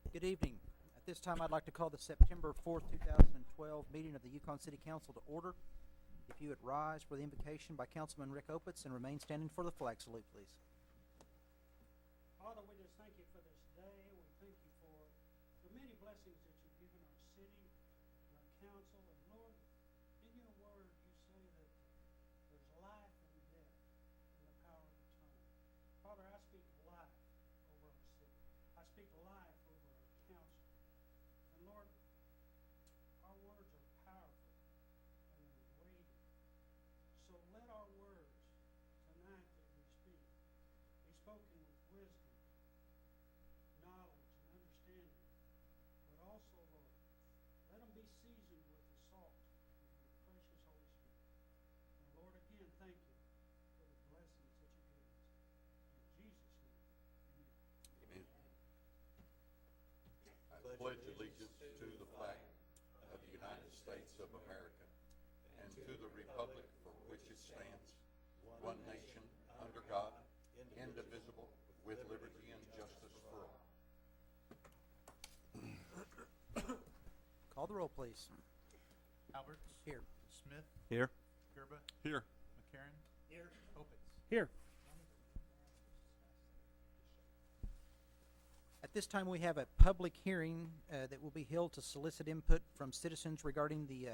Good evening. At this time, I'd like to call the September 4th, 2012 meeting of the Yukon City Council to order. If you would rise for the invocation by Councilman Rick Opitz and remain standing for the flag salute, please. Father, we just thank you for this day. We thank you for the many blessings that you've given our city and our council. And Lord, in your word, you say that there's life and death in the power of the tongue. Father, I speak life over our city. I speak life over our council. And Lord, our words are powerful and they're weighty. So let our words tonight that we speak be spoken with wisdom, knowledge, and understanding. But also, Lord, let them be seasoned with the salt of your precious Holy Spirit. And Lord, again, thank you for the blessings that you give us. In Jesus' name, amen. I pledge allegiance to the flag of the United States of America and to the republic for which it stands, one nation, under God, indivisible, with liberty and justice for all. Call the roll, please. Alberts. Here. Smith. Here. Gerba. Here. McCarran. Here. Opitz. Here. At this time, we have a public hearing that will be held to solicit input from citizens regarding the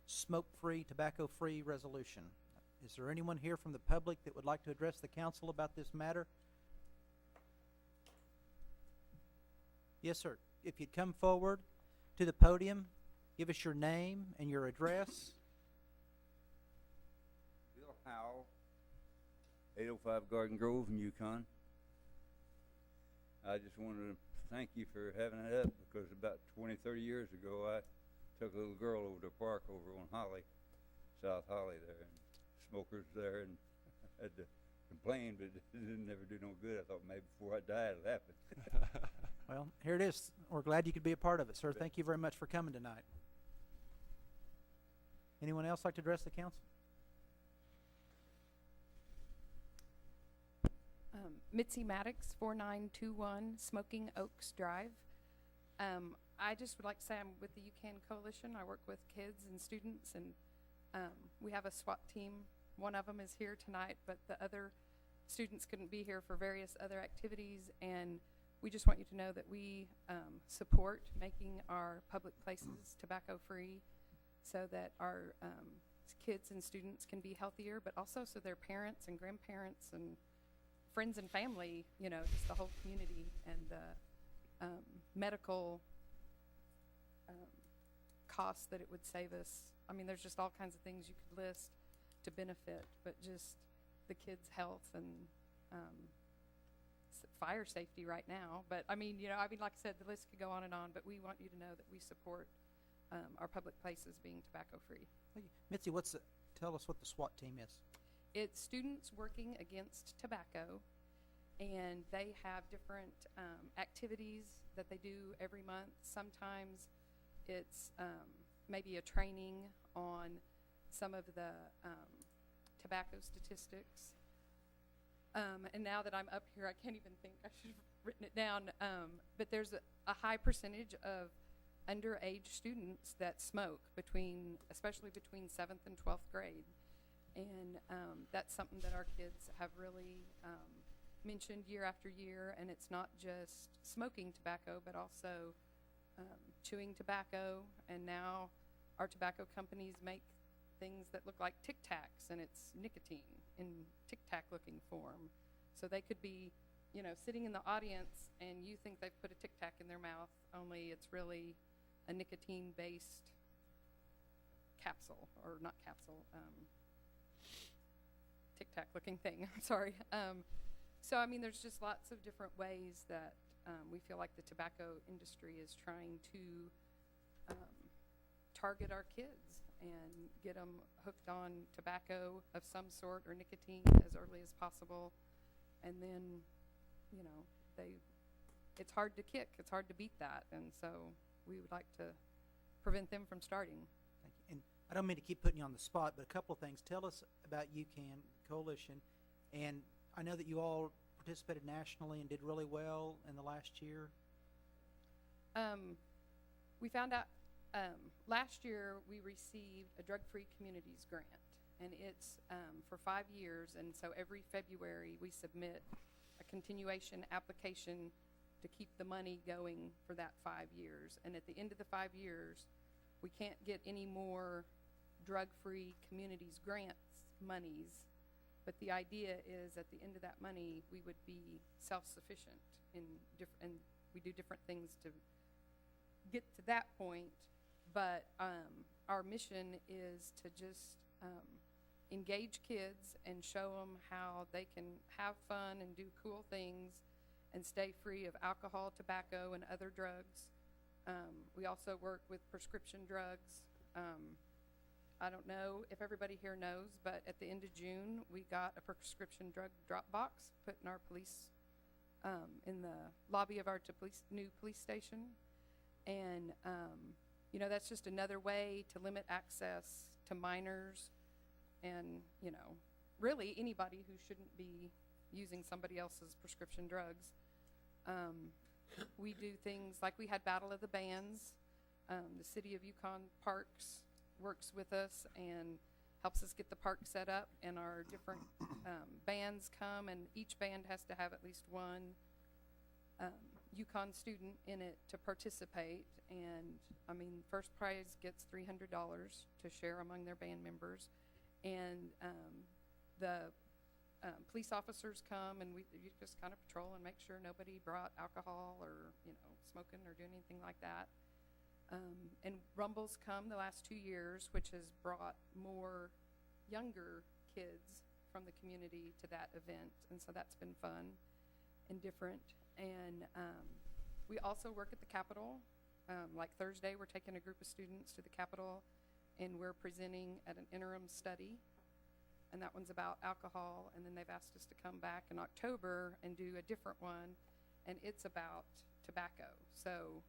smoke-free, tobacco-free resolution. Is there anyone here from the public that would like to address the council about this matter? Yes, sir. If you'd come forward to the podium, give us your name and your address. Bill Howell, 805 Garden Grove in Yukon. I just wanted to thank you for having it up because about 20, 30 years ago I took a little girl over to a park over on Holly, South Holly there, and smokers there, and I had to complain, but it didn't never do no good. I thought maybe before I die it'll happen. Well, here it is. We're glad you could be a part of it, sir. Thank you very much for coming tonight. Anyone else like to address the council? Mitzi Maddox, 4921 Smoking Oaks Drive. I just would like to say I'm with the Yukon Coalition. I work with kids and students, and we have a SWAT team. One of them is here tonight, but the other students couldn't be here for various other activities, and we just want you to know that we support making our public places tobacco-free so that our kids and students can be healthier, but also so their parents and grandparents and friends and family, you know, just the whole community, and the medical costs that it would save us. I mean, there's just all kinds of things you could list to benefit, but just the kids' health and fire safety right now. But I mean, you know, like I said, the list could go on, but we want you to know that we support our public places being tobacco-free. Thank you. Mitzi, tell us what the SWAT team is. It's students working against tobacco, and they have different activities that they do every month. Sometimes it's maybe a training on some of the tobacco statistics. And now that I'm up here, I can't even think. I should have written it down. But there's a high percentage of underage students that smoke, especially between 7th and 12th grade. And that's something that our kids have really mentioned year after year. And it's not just smoking tobacco, but also chewing tobacco. And now our tobacco companies make things that look like Tic Tacs, and it's nicotine in Tic Tac looking form. So they could be, you know, sitting in the audience and you think they've put a Tic Tac in their mouth, only it's really a nicotine-based capsule, or not capsule, Tic Tac looking thing. I'm sorry. So I mean, there's just lots of different ways that we feel like the tobacco industry is trying to target our kids and get them hooked on tobacco of some sort or nicotine as early as possible. And then, you know, it's hard to kick. It's hard to beat that. And so we would like to prevent them from starting. Thank you. And I don't mean to keep putting you on the spot, but a couple of things. Tell us about Yukon Coalition. And I know that you all participated nationally and did really well in the last year. We found out, last year we received a drug-free communities grant, and it's, for 5 years, and so every February we submit a continuation application to keep the money going for that 5 years. And at the end of the 5 years, we can't get any more drug-free communities grants monies, but the idea is at the end of that money, we would be self-sufficient in and we do different things to get to that point. But our mission is to just engage kids and show them how they can have fun and do cool things and stay free of alcohol, tobacco, and other drugs. We also work with prescription drugs. I don't know if everybody here knows, but at the end of June, we got a prescription drug drop box put in our police, in the lobby of our new police station. And, you know, that's just another way to limit access to minors and, you know, really anybody who shouldn't be using somebody else's prescription drugs. We do things like we had Battle of the Bands. The City of Yukon Parks works with us and helps us get the park set up, and our different bands come, and each band has to have at least one Yukon student in it to participate. And I mean, first prize gets $300 to share among their band members, and the police officers come, and you just kind of patrol and make sure nobody brought alcohol or, you know, smoking or doing anything like that. And Rumbles come the last 2 years, which has brought more younger kids from the community to that event, and so that's been fun and different. And we also work at the Capitol. Like Thursday, we're taking a group of students to the Capitol, and we're presenting at an interim study, and that one's about alcohol. And then they've asked us to come back in October and do a different one, and it's about tobacco. So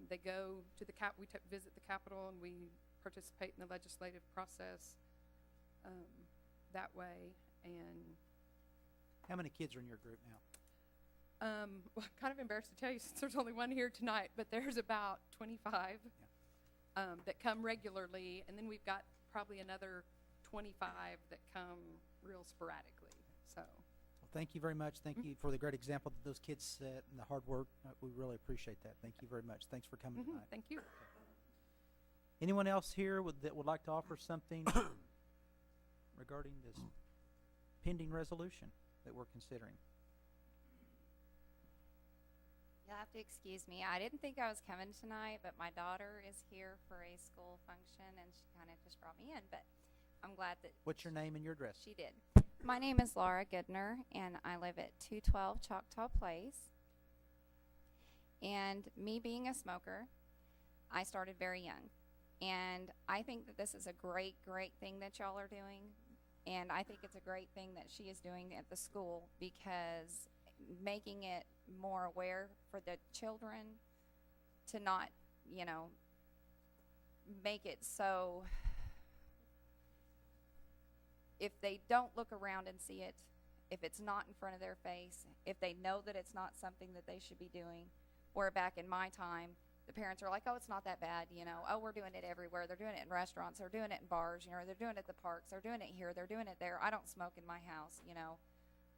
they go to the we visit the Capitol, and we participate in the legislative process that way. And How many kids are in your group now? well, I'm kind of embarrassed to tell you since there's only one here tonight, but there's about 25 that come regularly, and then we've got probably another 25 that come real sporadically. So, Well, thank you very much. Thank you for the great example that those kids set and the hard work. We really appreciate that. Thank you very much. Thanks for coming tonight. Thank you. Anyone else here that would like to offer something regarding this pending resolution that we're considering? You'll have to excuse me. I didn't think I was coming tonight, but my daughter is here for a school function, and she kind of just brought me in. But I'm glad that What's your name and your address? she did. My name is Laura Goodner, and I live at 212 Choctaw Place. And me being a smoker, I started very young. And I think that this is a great, great thing that y'all are doing. And I think it's a great thing that she is doing at the school, because making it more aware for the children to not, you know, make it so if they don't look around and see it, if it's not in front of their face, if they know that it's not something that they should be doing, where back in my time, the parents are like, oh, it's not that bad, you know, oh, we're doing it everywhere. They're doing it in restaurants, they're doing it in bars, you know, they're doing it at the parks, they're doing it here, they're doing it there. I don't smoke in my house, you know.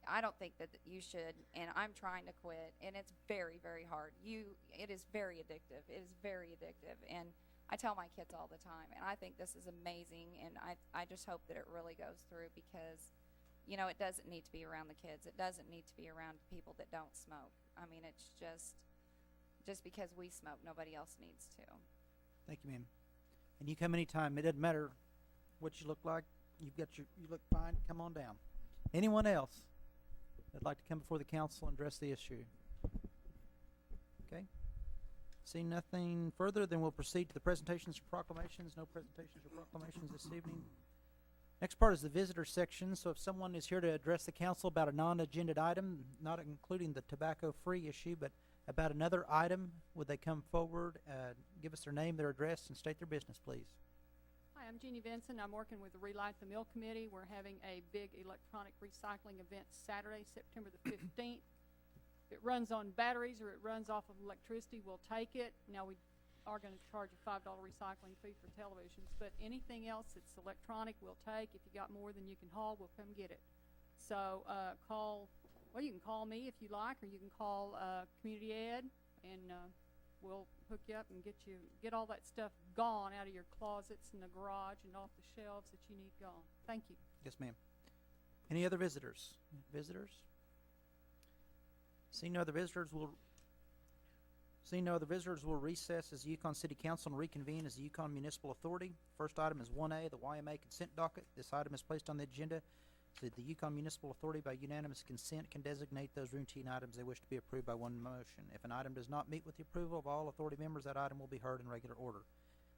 I don't think that you should, and I'm trying to quit, and it's very, very hard. It is very addictive. It is very addictive, and I tell my kids all the time, and I think this is amazing, and I just hope that it really goes through, because, you know, it doesn't need to be around the kids. It doesn't need to be around people that don't smoke. I mean, it's just because we smoke, nobody else needs to. Thank you, ma'am. And you come anytime. It doesn't matter what you look like. You look fine. Come on down. Anyone else that'd like to come before the council and address the issue? Okay. Seeing nothing further, then we'll proceed to the presentations or proclamations. No presentations or proclamations this evening. Next part is the visitor section. So if someone is here to address the council about a non-agenda item, not including the tobacco-free issue, but about another item, would they come forward, give us their name, their address, and state their business, please? Hi, I'm Jeannie Vinson. I'm working with the Relight the Mill Committee. We're having a big electronic recycling event Saturday, September the 15th. If it runs on batteries or it runs off of electricity, we'll take it. Now, we are gonna charge a $5 recycling fee for televisions, but anything else that's electronic, we'll take. If you got more than you can haul, we'll come get it. So, you can call me if you like, or you can call, Community Ed, and, we'll hook you up and get all that stuff gone out of your closets and the garage and off the shelves that you need gone. Thank you. Yes, ma'am. Any other visitors? Visitors? Seeing no other visitors, will recess as the Yukon City Council and reconvene as the Yukon Municipal Authority. First item is 1A, the YMA consent docket. This item is placed on the agenda so that the Yukon Municipal Authority by unanimous consent can designate those routine items they wish to be approved by one motion. If an item does not meet with the approval of all authority members, that item will be heard in regular order.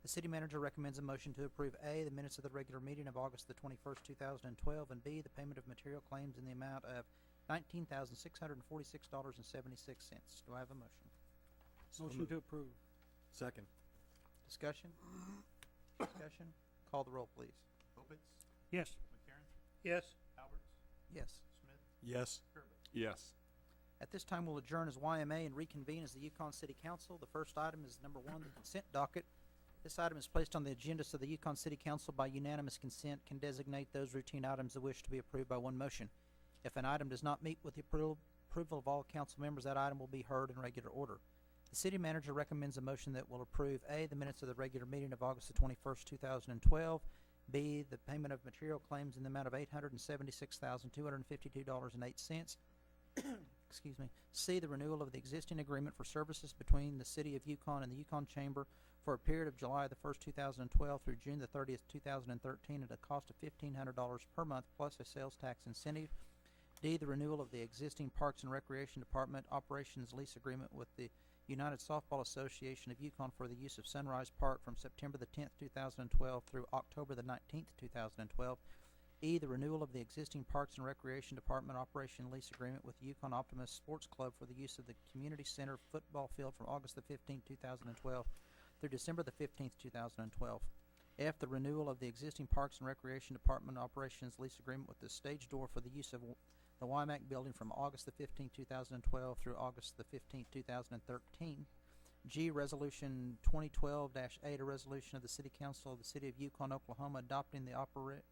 The city manager recommends a motion to approve A, the minutes of the regular meeting of August the 21st, 2012, and B, the payment of material claims in the amount of $19,646.76. Do I have a motion? Motion to approve. Second. Discussion? Discussion? Call the roll, please. Opitz, Yes. McCarron, Yes. Alberts, Yes. Smith, Yes. Gerba. Yes. At this time, we'll adjourn as YMA and reconvene as the Yukon City Council. The first item is number 1, the consent docket. This item is placed on the agenda so the Yukon City Council by unanimous consent can designate those routine items that wish to be approved by one motion. If an item does not meet with the approval of all council members, that item will be heard in regular order. The city manager recommends a motion that will approve A, the minutes of the regular meeting of August the 21st, 2012, B, the payment of material claims in the amount of $876,252.08, excuse me, C, the renewal of the existing agreement for services between the City of Yukon and the Yukon Chamber for a period of July the 1st, 2012 through June the 30th, 2013 at a cost of $1,500 per month plus a sales tax incentive. D, the renewal of the existing Parks and Recreation Department operations lease agreement with the United Softball Association of Yukon for the use of Sunrise Park from September the 10th, 2012 through October the 19th, 2012. E, the renewal of the existing Parks and Recreation Department operation lease agreement with Yukon Optimist Sports Club for the use of the Community Center football field from August the 15th, 2012 through December the 15th, 2012. F, the renewal of the existing Parks and Recreation Department operations lease agreement with the Stage Door for the use of the WIMAC building from August the 15th, 2012 through August the 15th, 2013. G, Resolution 2012-8, a resolution of the City Council of the City of Yukon, Oklahoma, adopting the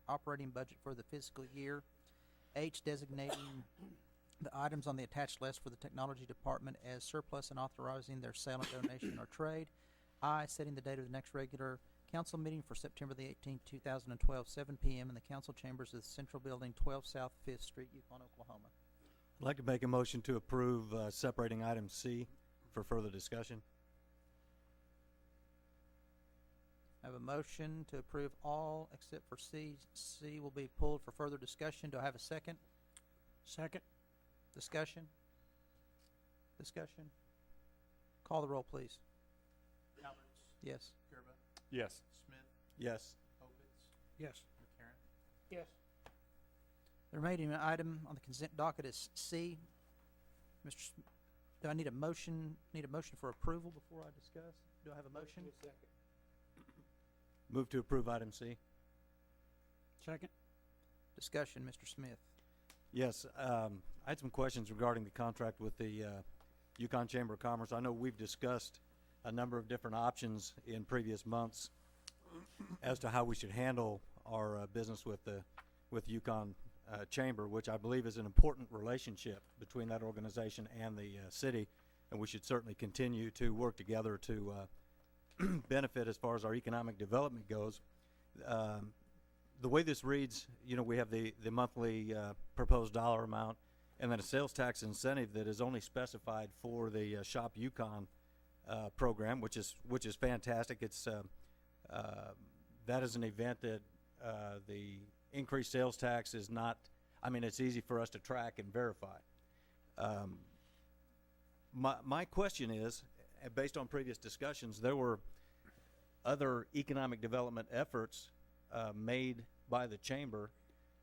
operating budget for the fiscal year. H, designating the items on the attached list for the Technology Department as surplus and authorizing their sale and donation or trade. I, setting the date of the next regular council meeting for September the 18th, 2012, 7 p.m. in the council chambers of the Central Building, 12 South 5th Street, Yukon, Oklahoma. I'd like to make a motion to approve separating item C for further discussion. I have a motion to approve all except for C. C will be pulled for further discussion. Do I have a second? Second. Discussion? Discussion? Call the roll, please. Alberts, Yes. Gerba, Yes. Smith, Yes. Opitz, Yes. McCarron, Yes. The remaining item on the consent docket is C. Mr. Do I need a motion? Need a motion for approval before I discuss? Do I have a motion? Move to approve item C. Second. Discussion, Mr. Smith. Yes. I had some questions regarding the contract with the Yukon Chamber of Commerce. I know we've discussed a number of different options in previous months as to how we should handle our business with the Yukon Chamber, which I believe is an important relationship between that organization and the city, and we should certainly continue to work together to benefit as far as our economic development goes. The way this reads, you know, we have the monthly proposed dollar amount, and then a sales tax incentive that is only specified for the Shop Yukon program, which is fantastic. It's that is an event that the increased sales tax is not. I mean, it's easy for us to track and verify. My question is, based on previous discussions, there were other economic development efforts made by the chamber,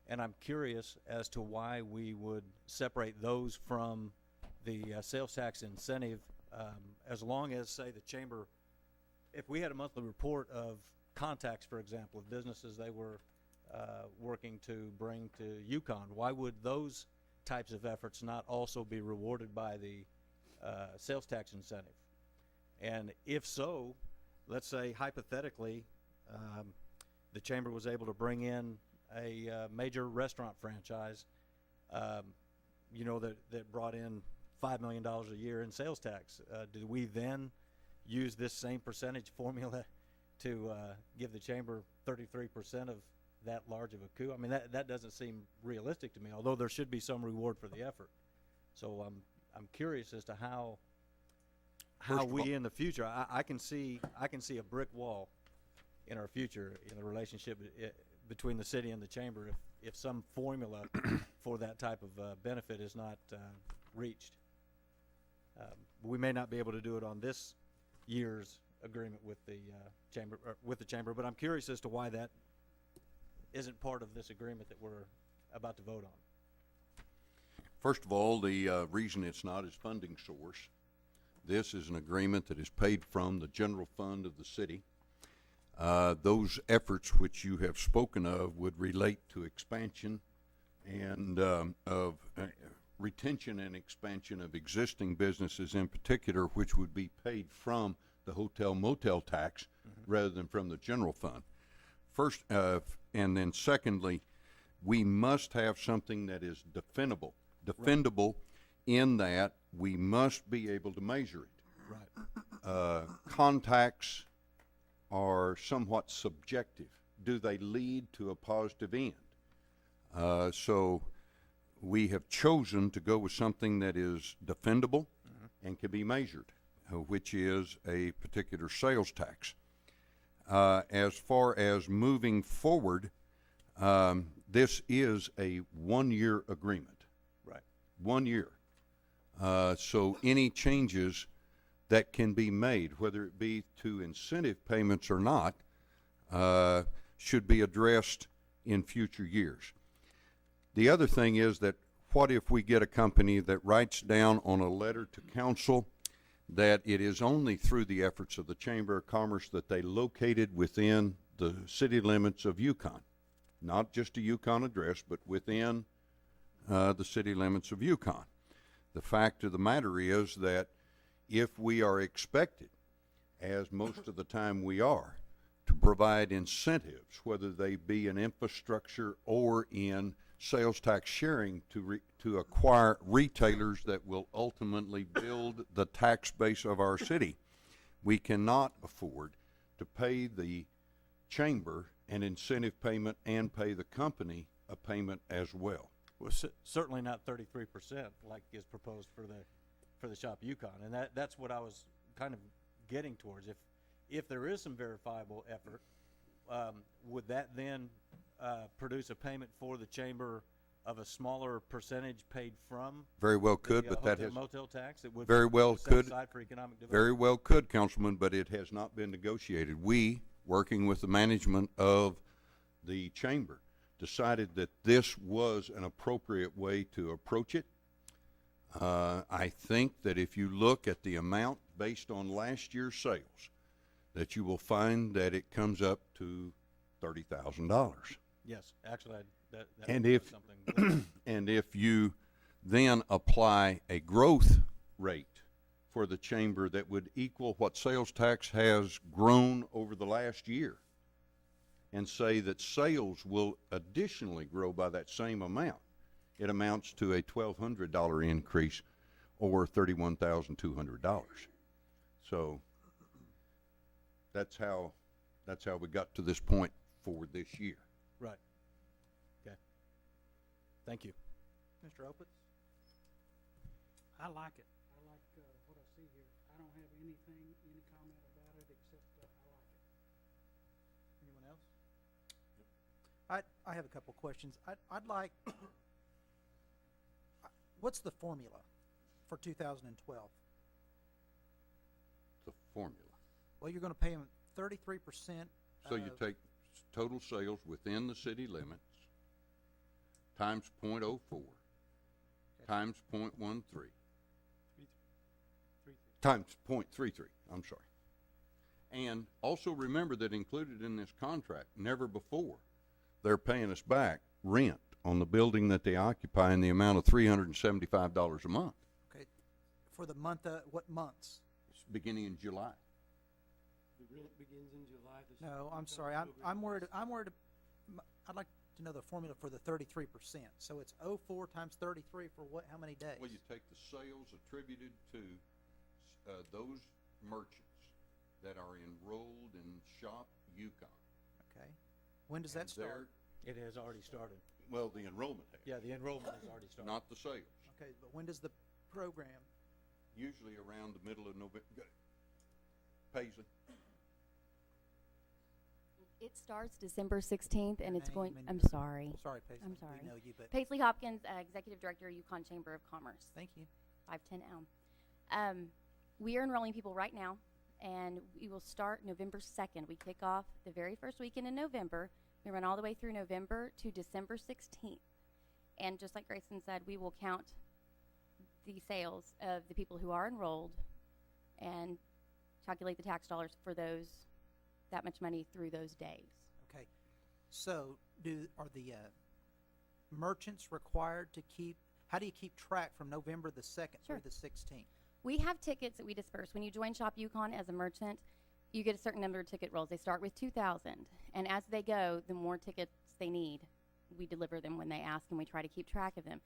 and I'm curious as to why we would separate those from the sales tax incentive, as long as, say, the chamber, if we had a monthly report of contacts, for example, of businesses they were working to bring to Yukon, why would those types of efforts not also be rewarded by the sales tax incentive? And if so, let's say hypothetically, the chamber was able to bring in a major restaurant franchise, that brought in $5 million a year in sales tax. Do we then use this same percentage formula to give the chamber 33% of that large of a coup? I mean, that doesn't seem realistic to me, although there should be some reward for the effort. So I'm curious as to how we in the future, I can see a brick wall in our future in the relationship between the city and the chamber if some formula for that type of benefit is not reached. We may not be able to do it on this year's agreement with the chamber, but I'm curious as to why that isn't part of this agreement that we're about to vote on. First of all, the reason it's not is funding source. This is an agreement that is paid from the general fund of the city. Those efforts which you have spoken of would relate to expansion and of retention and expansion of existing businesses in particular, which would be paid from the hotel motel tax rather than from the general fund. First, and then secondly, we must have something that is defendable. Defendable in that we must be able to measure it. Right. Contacts are somewhat subjective. Do they lead to a positive end? So we have chosen to go with something that is defendable and can be measured, which is a particular sales tax. As far as moving forward, this is a one-year agreement. Right. 1 year. So any changes that can be made, whether it be to incentive payments or not, should be addressed in future years. The other thing is that what if we get a company that writes down on a letter to council that it is only through the efforts of the Chamber of Commerce that they located within the city limits of Yukon, not just a Yukon address, but within the city limits of Yukon. The fact of the matter is that if we are expected, as most of the time we are, to provide incentives, whether they be in infrastructure or in sales tax sharing to acquire retailers that will ultimately build the tax base of our city, we cannot afford to pay the chamber an incentive payment and pay the company a payment as well. Well, certainly not 33% like is proposed for the shop Yukon, and that's what I was kind of getting towards. If there is some verifiable effort, would that then produce a payment for the chamber of a smaller percentage paid from? Very well could, but that hotel has motel tax. It would very well set could aside for economic development. very well could, Councilman, but it has not been negotiated. We, working with the management of the chamber, decided that this was an appropriate way to approach it. I think that if you look at the amount based on last year's sales, that you will find that it comes up to $30,000. Yes, actually, that And would be if something. and if you then apply a growth rate for the chamber that would equal what sales tax has grown over the last year, and say that sales will additionally grow by that same amount, it amounts to a $1,200 increase or $31,200. So that's how we got to this point for this year. Right. Okay. Thank you. Mr. Opitz? I like it. I like what I see here. I don't have any comment about it except I like it. Anyone else? I have a couple questions. I'd like, what's the formula for 2012? The formula. Well, you're going to pay them 33%. So you take total sales within the city limits times 0.04 times 0.13 times 0.33. I'm sorry. And also remember that included in this contract, never before, they're paying us back rent on the building that they occupy in the amount of $375 a month. Okay, for the month, what months? It's beginning in July. The rent begins in July. No, I'm sorry, I'm worried, I'd like to know the formula for the 33%. So it's 04 times 33 for what, how many days? Well, you take the sales attributed to those merchants that are enrolled in Shop Yukon. Okay, when does that start? It has already started. Well, the enrollment has. Yeah, the enrollment has already started. Not the sales. Okay, but when does the program, Usually around the middle of November. Paisley. It starts December 16th, and it's Name going, and I'm your- sorry. sorry, Paisley, I'm sorry. we know you, but, Paisley Hopkins, Executive Director, Yukon Chamber of Commerce, thank you. 510 Elm. We are enrolling people right now, and we will start November 2nd. We kick off the very first weekend in November. We run all the way through November to December 16th. And just like Grayson said, we will count the sales of the people who are enrolled and calculate the tax dollars for that much money through those days. Okay, so are the merchants required to keep, how do you keep track from November the 2nd Sure. through the 16th? We have tickets that we disperse. When you join Shop Yukon as a merchant, you get a certain number of ticket rolls. They start with 2,000, and as they go, the more tickets they need, we deliver them when they ask, and we try to keep track of them.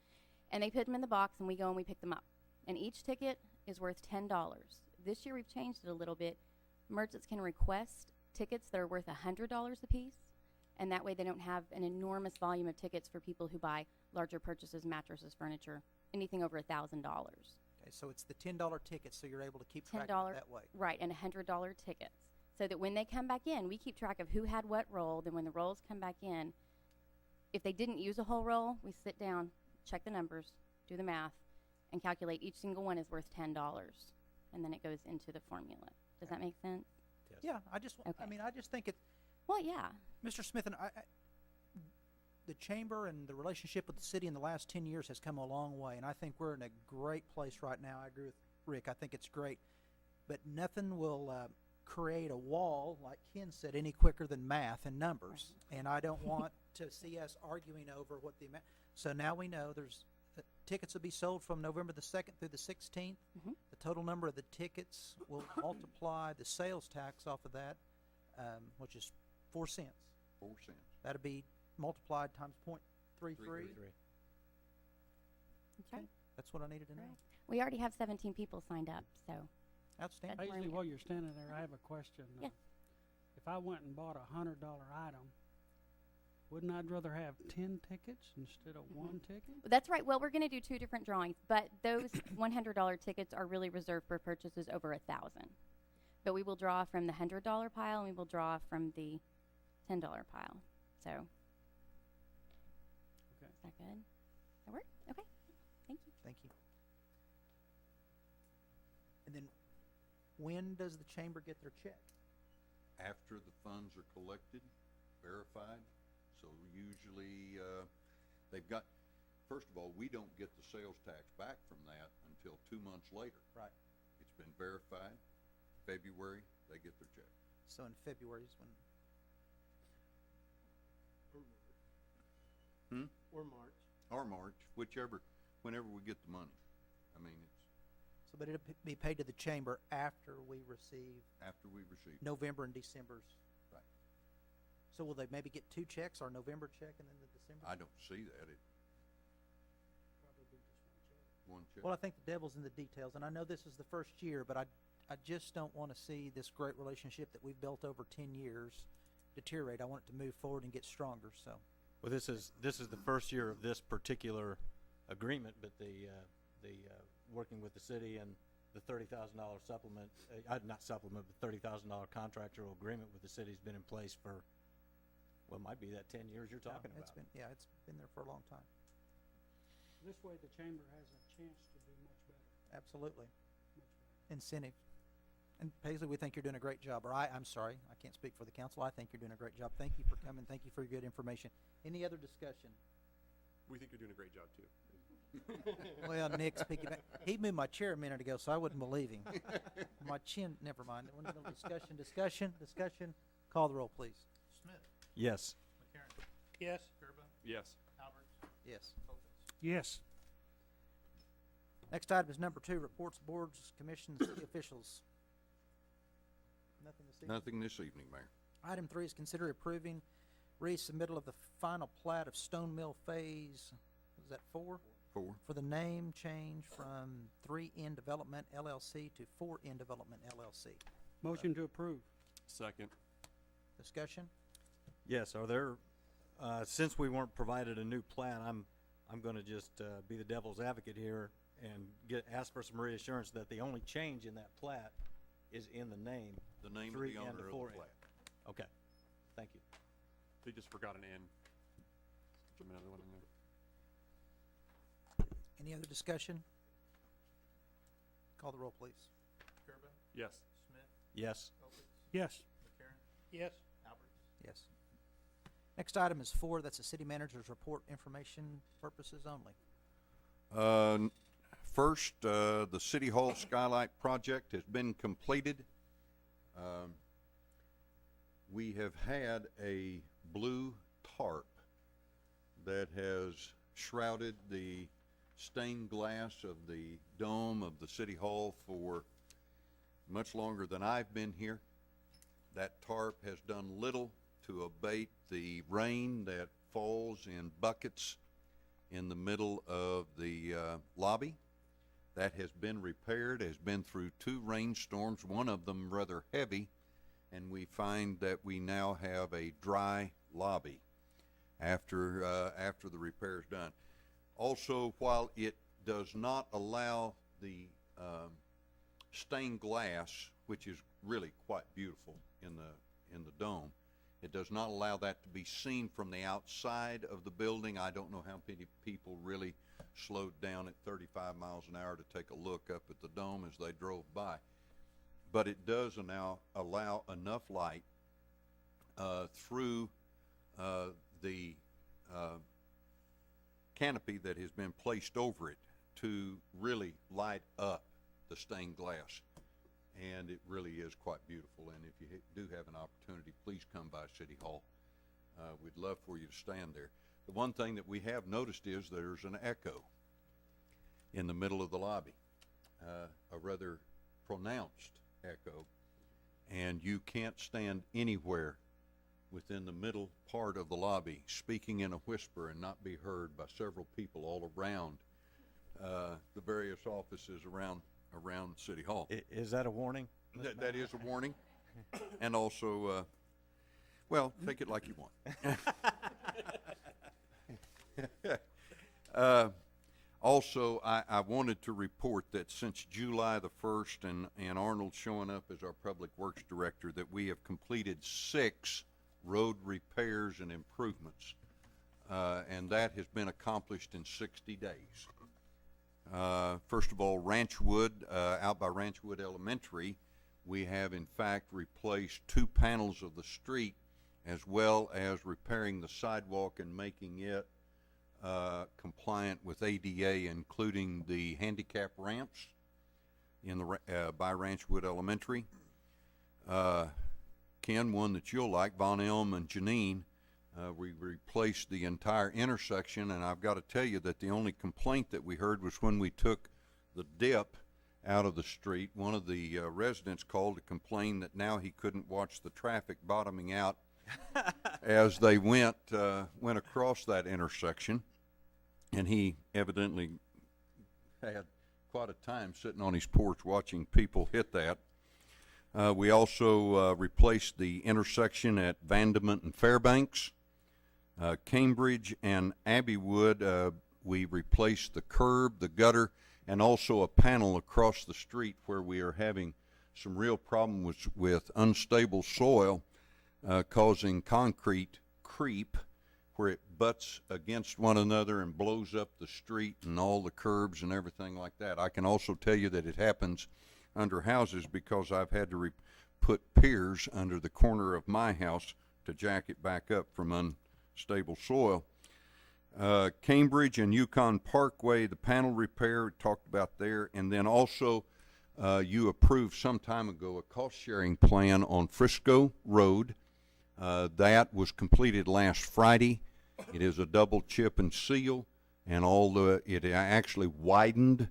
And they put them in the box, and we go and we pick them up. And each ticket is worth $10. This year we've changed it a little bit. Merchants can request tickets that are worth $100 a piece, and that way they don't have an enormous volume of tickets for people who buy larger purchases, mattresses, furniture, anything over $1,000. Okay, so it's the $10 tickets, so you're able to keep track of $10, it that way. right, and $100 tickets, so that when they come back in, we keep track of who had what roll. Then when the rolls come back in, if they didn't use a whole roll, we sit down, check the numbers, do the math, and calculate each single one is worth $10, and then it goes into the formula. Does that make sense? Yeah, I just think it, Well, yeah. Mr. Smith, and the chamber and the relationship with the city in the last 10 years has come a long way, and I think we're in a great place right now. I agree with Rick. I think it's great. But nothing will create a wall, like Ken said, any quicker than math and numbers. And I don't want to see us arguing over what the amount. So now we know there's tickets will be sold from November the 2nd through the 16th. Mhm. The total number of the tickets will multiply the sales tax off of that, which is 4 cents. 4 cents. That'll be multiplied times 0.33. Okay. That's what I needed to know. Correct. We already have 17 people signed up, so Outstanding. That's Paisley, where- while you're standing there, I have a question. Yes. If I went and bought $100 item, wouldn't I rather have 10 tickets instead of one ticket? that's right. Well, we're going to do 2 different drawings, but those $100 tickets are really reserved for purchases over 1,000. But we will draw from the $100 pile, and we will draw from the $10 pile. So, Okay. is that good? That work? Okay. Thank you. Thank you. And then, when does the chamber get their check? After the funds are collected, verified, so usually, they've got, first of all, we don't get the sales tax back from that until 2 months later. Right. It's been verified, February, they get their check. So in February is when, Or March. Or March, whenever we get the money. I mean, it's so but it'll be paid to the chamber after we receive after we receive it. November and December's. Right. So will they maybe get 2 checks, our November check and then the December? I don't see that, Probably be just one check. one check. Well, I think the devil's in the details, and I know this is the first year, but I just don't want to see this great relationship that we've built over 10 years deteriorate. I want it to move forward and get stronger, so. Well, this is the first year of this particular agreement, but the working with the city and the $30,000 supplement, not supplement, but $30,000 contractual agreement with the city's been in place for, well, might be that 10 years you're talking It's about. it's been there for a long time. This way the chamber has a chance to do much better, Absolutely. much better. Incentive. And Paisley, we think you're doing a great job, or I'm sorry, I can't speak for the council. I think you're doing a great job. Thank you for coming. Thank you for your good information. Any other discussion? We think you're doing a great job too. Well, Nick's piggyback. He moved my chair a minute ago, so I wouldn't believe him. My chin, never mind. Discussion. Call the roll, please. Smith, Yes. McCarron, Yes. Gerba, Yes. Albert, Yes. Yes. Next item is number 2, reports, boards, commissions, city officials. Nothing this evening? Nothing this evening, Mayor. Item 3 is consider approving resubmittal of the final plat of Stone Mill Phase, was that 4? 4. For the name change from 3N Development LLC to 4N Development LLC. Motion to approve. Second. Discussion? Yes, are there, since we weren't provided a new plan, I'm gonna just, be the devil's advocate here and ask for some reassurance that the only change in that plat is in the name. The name of 3N the to owner of 4N. the plat. Okay, thank you. They just forgot an N. Put another one in there. Any other discussion? Call the roll, please. Skirbo, Yes. Smith, Yes. Opitz, Yes. McCarron, Yes. Alberts. Yes. Next item is 4, that's the city manager's report, information purposes only. First, the City Hall skylight project has been completed. We have had a blue tarp that has shrouded the stained glass of the dome of the City Hall for much longer than I've been here. That tarp has done little to abate the rain that falls in buckets in the middle of the lobby. That has been repaired, has been through 2 rainstorms, one of them rather heavy, and we find that we now have a dry lobby after the repair is done. Also, while it does not allow the stained glass, which is really quite beautiful in the dome, it does not allow that to be seen from the outside of the building. I don't know how many people really slowed down at 35 miles an hour to take a look up at the dome as they drove by. But it does now allow enough light through the canopy that has been placed over it to really light up the stained glass. And it really is quite beautiful. And if you do have an opportunity, please come by City Hall. We'd love for you to stand there. The one thing that we have noticed is there's an echo in the middle of the lobby, a rather pronounced echo, and you can't stand anywhere within the middle part of the lobby speaking in a whisper and not be heard by several people all around the various offices around City Hall. Is that a warning? That is a warning. And also, well, take it like you want. Also, I wanted to report that since July the 1st and Arnold showing up as our Public Works Director, that we have completed 6 road repairs and improvements. And that has been accomplished in 60 days. First of all, Ranchwood, out by Ranchwood Elementary, we have in fact replaced 2 panels of the street, as well as repairing the sidewalk and making it compliant with ADA, including the handicap ramps in the by Ranchwood Elementary. Ken, one that you'll like, Von Elm and Janine, we replaced the entire intersection, and I've got to tell you that the only complaint that we heard was when we took the dip out of the street. One of the residents called to complain that now he couldn't watch the traffic bottoming out as they went across that intersection, and he evidently had quite a time sitting on his porch watching people hit that. We also replaced the intersection at Vandement and Fairbanks. Cambridge and Abbeywood, we replaced the curb, the gutter, and also a panel across the street where we are having some real problems with unstable soil causing concrete creep, where it butts against one another and blows up the street and all the curbs and everything like that. I can also tell you that it happens under houses because I've had to put piers under the corner of my house to jack it back up from unstable soil. Cambridge and Yukon Parkway, the panel repair, talked about there. And then also you approved some time ago a cost-sharing plan on Frisco Road. That was completed last Friday. It is a double chip and seal. and it actually widened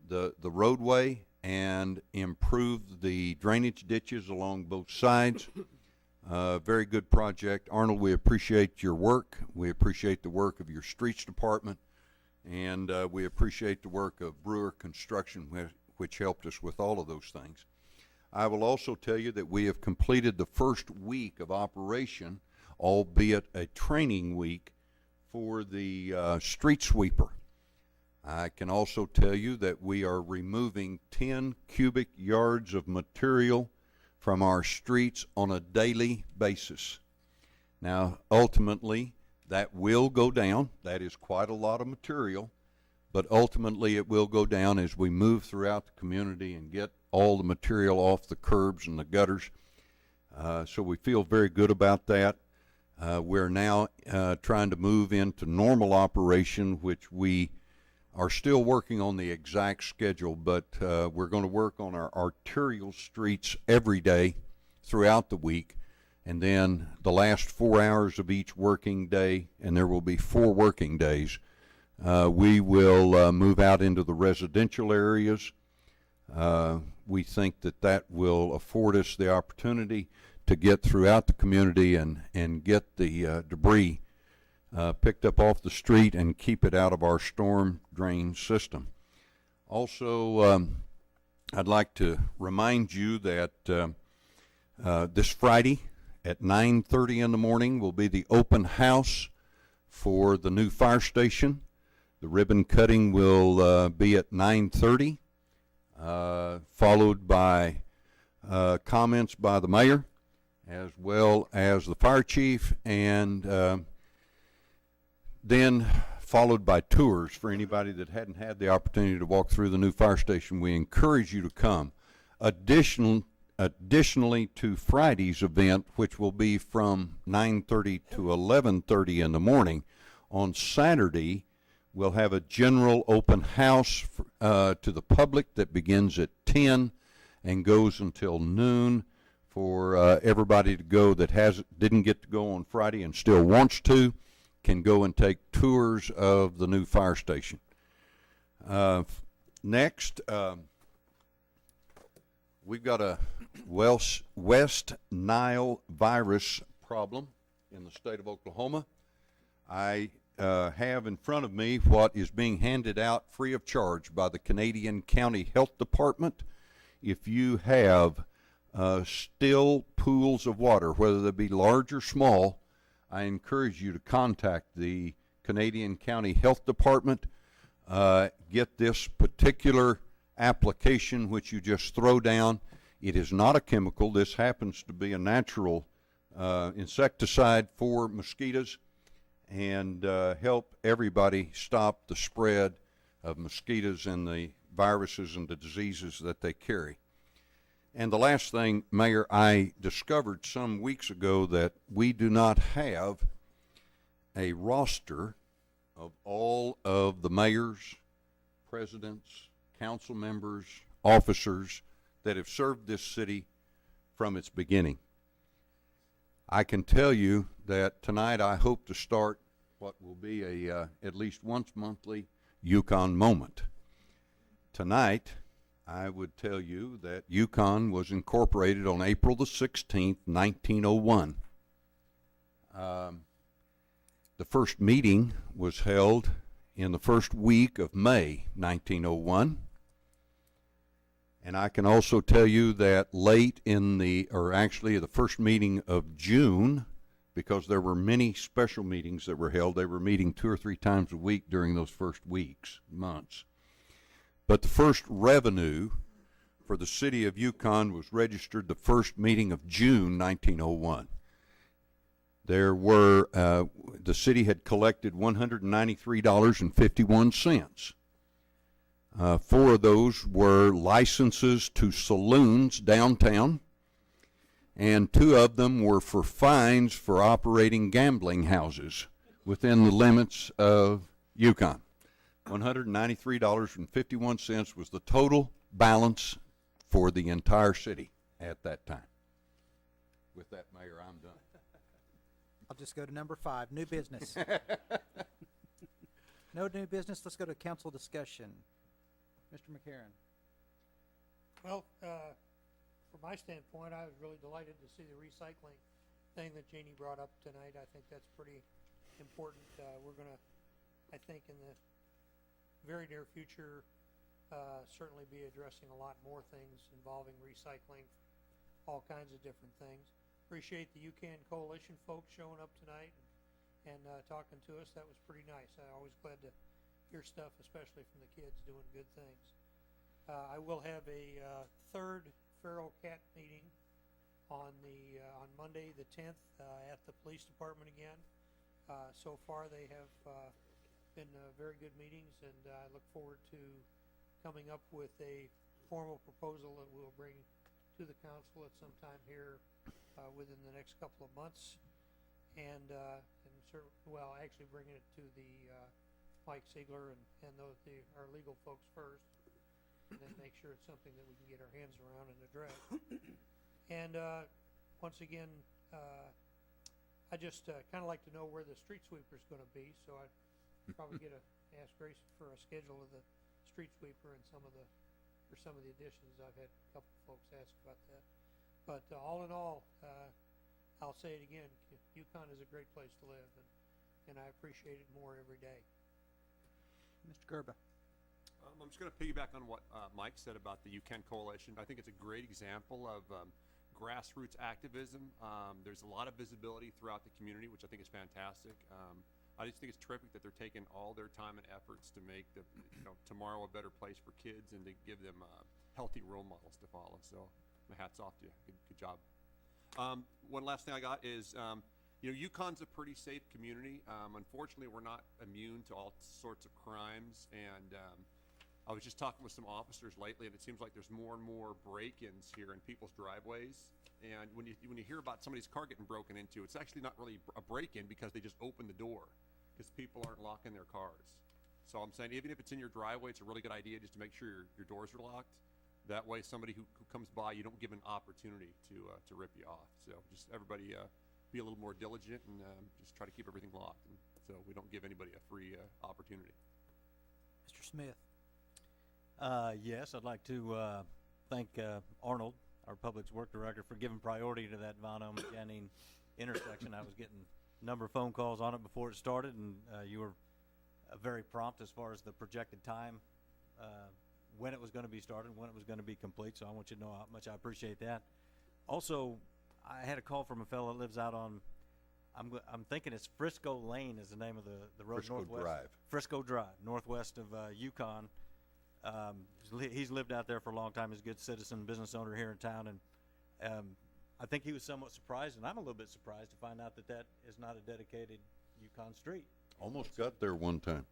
the roadway and improved the drainage ditches along both sides. Very good project. Arnold, we appreciate your work. We appreciate the work of your streets department, and we appreciate the work of Brewer Construction, which helped us with all of those things. I will also tell you that we have completed the first week of operation, albeit a training week, for the street sweeper. I can also tell you that we are removing 10 cubic yards of material from our streets on a daily basis. Now, ultimately, that will go down. That is quite a lot of material, but ultimately it will go down as we move throughout the community and get all the material off the curbs and the gutters. So we feel very good about that. We're now trying to move into normal operation, which we are still working on the exact schedule, but we're going to work on our arterial streets every day throughout the week, and then the last 4 hours of each working day, and there will be 4 working days, we will move out into the residential areas. We think that that will afford us the opportunity to get throughout the community and get the debris picked up off the street and keep it out of our storm drain system. Also, I'd like to remind you that this Friday at 9:30 in the morning will be the open house for the new fire station. The ribbon cutting will be at 9:30, followed by comments by the mayor, as well as the fire chief, and then followed by tours for anybody that hadn't had the opportunity to walk through the new fire station. We encourage you to come. Additionally to Friday's event, which will be from 9:30 to 11:30 in the morning, on Saturday we'll have a general open house to the public that begins at 10 and goes until noon for everybody to go that didn't get to go on Friday and still wants to, can go and take tours of the new fire station. Next, we've got a West Nile virus problem in the state of Oklahoma. I have in front of me what is being handed out free of charge by the Canadian County Health Department. If you have still pools of water, whether they be large or small, I encourage you to contact the Canadian County Health Department. Get this particular application, which you just throw down. It is not a chemical. This happens to be a natural insecticide for mosquitoes, and help everybody stop the spread of mosquitoes and the viruses and the diseases that they carry. And the last thing, Mayor, I discovered some weeks ago that we do not have a roster of all of the mayors, presidents, council members, officers that have served this city from its beginning. I can tell you that tonight I hope to start what will be a at least once monthly Yukon moment. Tonight, I would tell you that Yukon was incorporated on April the 16th, 1901. The first meeting was held in the first week of May, 1901. And I can also tell you that late in the first meeting of June, because there were many special meetings that were held, they were meeting 2 or 3 times a week during those first weeks, months. But the first revenue for the city of Yukon was registered the first meeting of June 1901. There were, the city had collected $193.51. 4 of those were licenses to saloons downtown, and 2 of them were for fines for operating gambling houses within the limits of Yukon. $193.51 was the total balance for the entire city at that time. With that, Mayor, I'm done. I'll just go to number 5, new business. No new business. Let's go to council discussion. Mr. McCarron. Well, from my standpoint, I was really delighted to see the recycling thing that Jeannie brought up tonight. I think that's pretty important. We're gonna, I think, in the very near future, certainly be addressing a lot more things involving recycling, all kinds of different things. Appreciate the Yukon Coalition folks showing up tonight and talking to us. That was pretty nice. I'm always glad to hear stuff, especially from the kids doing good things. I will have a third feral cat meeting on Monday the 10th at the police department again. So far they have been very good meetings, and I look forward to coming up with a formal proposal that we'll bring to the council at some time here within the next couple of months, and actually bringing it to the Mike Ziegler and our legal folks first, and then make sure it's something that we can get our hands around and address. And once again, I just kind of like to know where the street sweeper's going to be, so I'd probably ask Grace for a schedule of the street sweeper and some of the additions. I've had a couple of folks ask about that. But all in all, I'll say it again, Yukon is a great place to live, and I appreciate it more every day. Mr. Gerba. I'm just going to piggyback on what Mike said about the Yukon Coalition. I think it's a great example of grassroots activism. There's a lot of visibility throughout the community, which I think is fantastic. I just think it's terrific that they're taking all their time and efforts to make tomorrow a better place for kids and to give them healthy role models to follow. So my hat's off to you. Good job. One last thing I got is, Yukon's a pretty safe community. Unfortunately, we're not immune to all sorts of crimes, and I was just talking with some officers lately, and it seems like there's more and more break-ins here in people's driveways. And when you hear about somebody's car getting broken into, it's actually not really a break-in because they just open the door because people aren't locking their cars. So I'm saying even if it's in your driveway, it's a really good idea just to make sure your doors are locked. That way, somebody who comes by, you don't give an opportunity to rip you off. So just everybody be a little more diligent and just try to keep everything locked, and so we don't give anybody a free opportunity. Mr. Smith. Yes, I'd like to thank Arnold, our Public Works Director, for giving priority to that Von Janine intersection. I was getting a number of phone calls on it before it started, and you were very prompt as far as the projected time, when it was going to be started, when it was going to be complete. So I want you to know how much I appreciate that. Also, I had a call from a fellow that lives out on, I'm thinking it's Frisco Lane is the name of the road. Frisco northwest. Drive. Frisco Drive, northwest of Yukon. He's lived out there for a long time. He's a good citizen, business owner here in town, and I think he was somewhat surprised, and I'm a little bit surprised to find out that is not a dedicated Yukon street. Almost got there one time.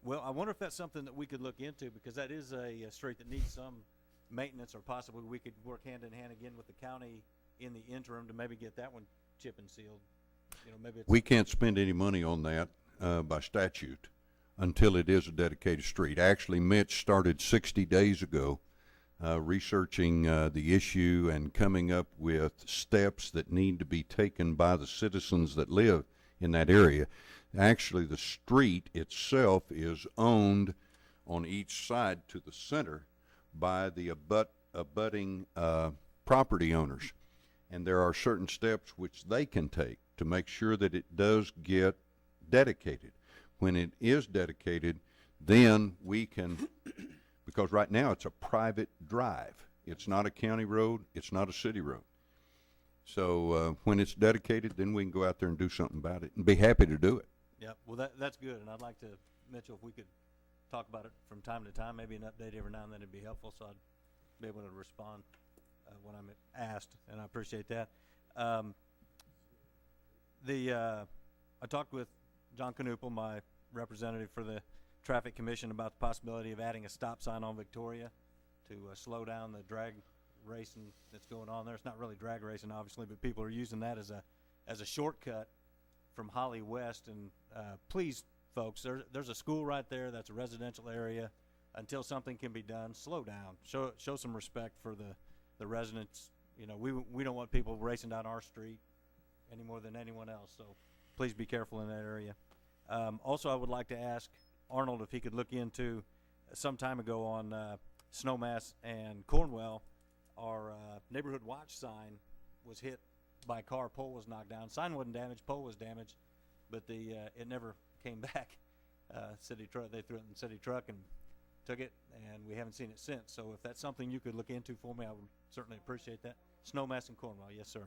Well, I wonder if that's something that we could look into, because that is a street that needs some maintenance, or possibly we could work hand in hand again with the county in the interim to maybe get that one chip and sealed. Maybe it's We can't spend any money on that by statute until it is a dedicated street. Actually, Mitch started 60 days ago researching the issue and coming up with steps that need to be taken by the citizens that live in that area. Actually, the street itself is owned on each side to the center by the abutting property owners. And there are certain steps which they can take to make sure that it does get dedicated. When it is dedicated, then we can, because right now it's a private drive. It's not a county road. It's not a city road. So when it's dedicated, then we can go out there and do something about it and be happy to do it. Yeah, well, that's good, and I'd like to, Mitchell, if we could talk about it from time to time, maybe an update every now and then would be helpful, so I'd be able to respond when I'm asked, and I appreciate that. I talked with John Knuppel, my representative for the Traffic Commission, about the possibility of adding a stop sign on Victoria to slow down the drag racing that's going on there. It's not really drag racing, obviously, but people are using that as a shortcut from Holly West. And please, folks, there's a school right there. That's a residential area. Until something can be done, slow down. Show some respect for the residents. We don't want people racing down our street any more than anyone else. So please be careful in that area. Also, I would like to ask Arnold if he could look into, some time ago on Snowmass and Cornwell, our neighborhood watch sign was hit by a car, pole was knocked down. Sign wasn't damaged, pole was damaged, but it never came back. City truck, they threw it in the city truck and took it, and we haven't seen it since. So if that's something you could look into for me, I would certainly appreciate that. Snowmass and Cornwell, yes, sir.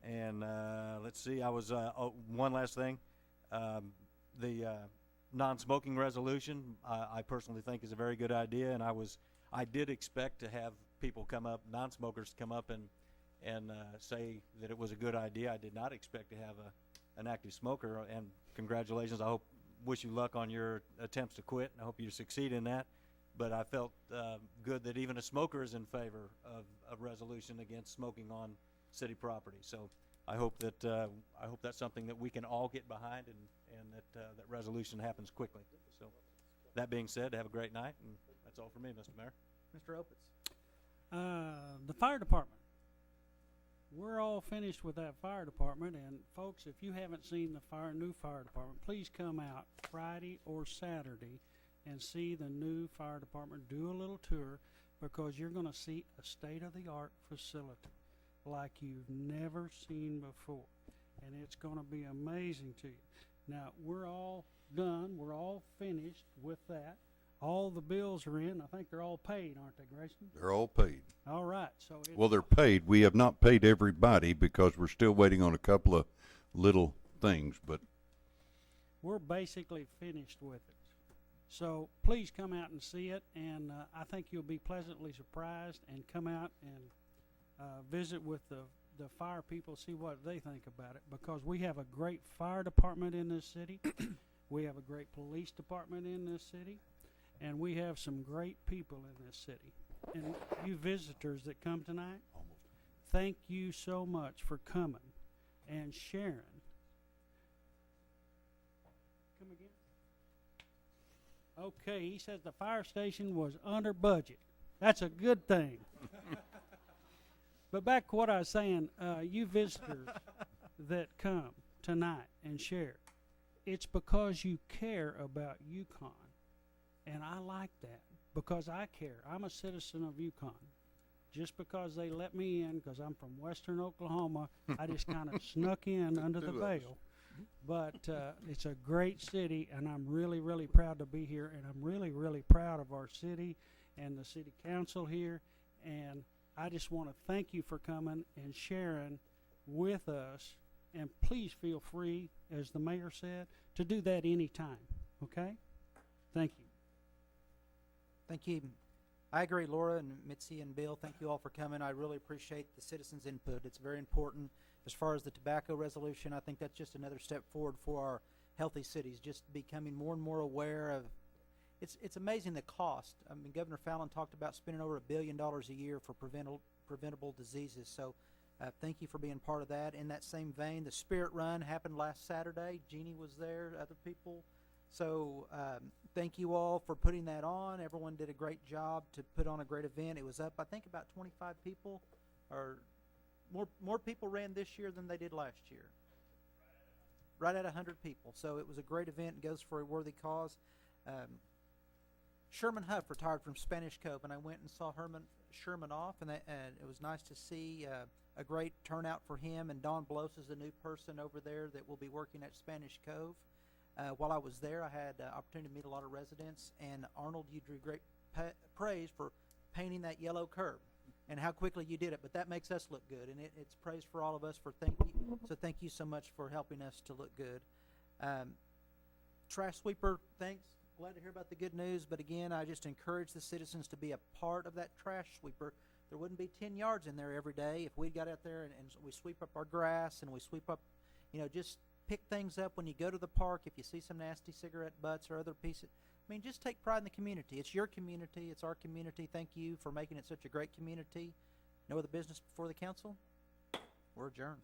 And let's see, one last thing. The non-smoking resolution, I personally think is a very good idea, and I did expect to have people come up, non-smokers come up and say that it was a good idea. I did not expect to have an active smoker, and congratulations. Wish you luck on your attempts to quit, and I hope you succeed in that. But I felt good that even a smoker is in favor of a resolution against smoking on city property. So I hope that's something that we can all get behind, and that resolution happens quickly. So that being said, have a great night, and that's all for me, Mr. Mayor. Mr. Opitz. The fire department. We're all finished with that fire department, and folks, if you haven't seen the new fire department, please come out Friday or Saturday and see the new fire department. Do a little tour, because you're going to see a state-of-the-art facility like you've never seen before, and it's going to be amazing to you. Now, we're all done. We're all finished with that. All the bills are in. I think they're all paid, aren't they, Grayson? They're all paid. All right. So Well, they're paid. We have not paid everybody because we're still waiting on a couple of little things, but we're basically finished with it. So please come out and see it, and I think you'll be pleasantly surprised, and come out and visit with the fire people, see what they think about it, because we have a great fire department in this city. We have a great police department in this city, and we have some great people in this city. And you visitors that come tonight, thank you so much for coming and sharing. Come again? Okay, he says the fire station was under budget. That's a good thing. But back to what I was saying, you visitors that come tonight and share, it's because you care about Yukon. And I like that, because I care. I'm a citizen of Yukon. Just because they let me in, because I'm from western Oklahoma, I just kind of snuck in under the veil. But it's a great city, and I'm really, really proud to be here, and I'm really, really proud of our city and the city council here. And I just want to thank you for coming and sharing with us. And please feel free, as the mayor said, to do that anytime. Okay? Thank you. Thank you. I agree, Laura and Mitzi and Bill. Thank you all for coming. I really appreciate the citizens' input. It's very important. As far as the tobacco resolution, I think that's just another step forward for our healthy cities, just becoming more and more aware of. It's amazing the cost. I mean, Governor Fallon talked about spending over $1 billion a year for preventable diseases. So thank you for being part of that. In that same vein, the Spirit Run happened last Saturday. Jeannie was there, other people. So thank you all for putting that on. Everyone did a great job to put on a great event. It was up, I think, about 25 people, or more people ran this year than they did last year. Right at 100 people. So it was a great event and goes for a worthy cause. Sherman Huff retired from Spanish Cove, and I went and saw Sherman off, and it was nice to see a great turnout for him. And Don Bloss is the new person over there that will be working at Spanish Cove. While I was there, I had opportunity to meet a lot of residents, and Arnold, you drew great praise for painting that yellow curb and how quickly you did it. But that makes us look good, and it's praise for all of us for thank you. So thank you so much for helping us to look good. Trash sweeper, thanks. Glad to hear about the good news. But again, I just encourage the citizens to be a part of that trash sweeper. There wouldn't be 10 yards in there every day if we got out there and we sweep up our grass and we sweep up, just pick things up when you go to the park. If you see some nasty cigarette butts or other pieces, just take pride in the community. It's your community. It's our community. Thank you for making it such a great community. No other business before the council? We're adjourned.